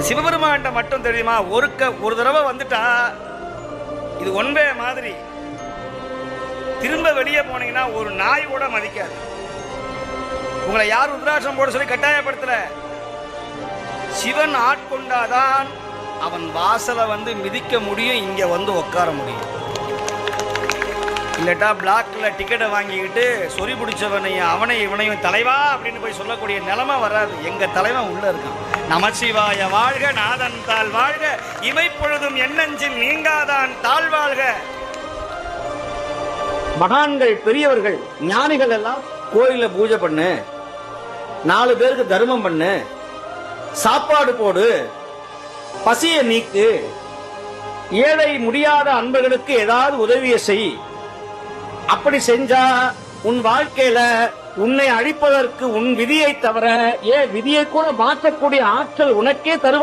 சிவபெருமான்கிட்ட மட்டும் தெரியுமா, ஒரு தடவை வந்துட்டா இது ஒன்பே மாதிரி. திரும்ப வெளியே போனீங்கன்னா ஒரு நாய் கூட மதிக்காது. உங்களை யார் ருத்ராட்சம் போட சொல்லி கட்டாயப்படுத்தல. சிவன் ஆட்கொண்டாதான் அவன் வாசலை வந்து மிதிக்க முடியும், இங்க வந்து உட்கார முடியும். இல்லட்டா பிளாக்ல டிக்கெட்டை வாங்கிக்கிட்டு சொறி பிடிச்சவனையும் அவனை இவனையும் தலைவா அப்படின்னு போய் சொல்லக்கூடிய நிலைமை வராது. எங்க தலைவன் உள்ள இருக்கான். நமசிவாய வாழ்க, நாதன் தாழ் வாழ்க, இமைப்பொழுதும் எண்ணஞ்சில் நீங்காதான் தாழ்வாழ்க. மகான்கள், பெரியவர்கள், ஞானிகள் எல்லாம் கோயில பூஜை பண்ணு, 4 பேருக்கு தர்மம் பண்ணு, சாப்பாடு போடு, பசியை நீக்கு, ஏழை முடியாத அன்பர்களுக்கு ஏதாவது உதவியை செய். அப்படி செஞ்சா உன் வாழ்க்கையில உன்னை அழிப்பதற்கு உன் விதியை தவிர விதியை கூட மாற்றக்கூடிய ஆற்றல் உனக்கே தருவ.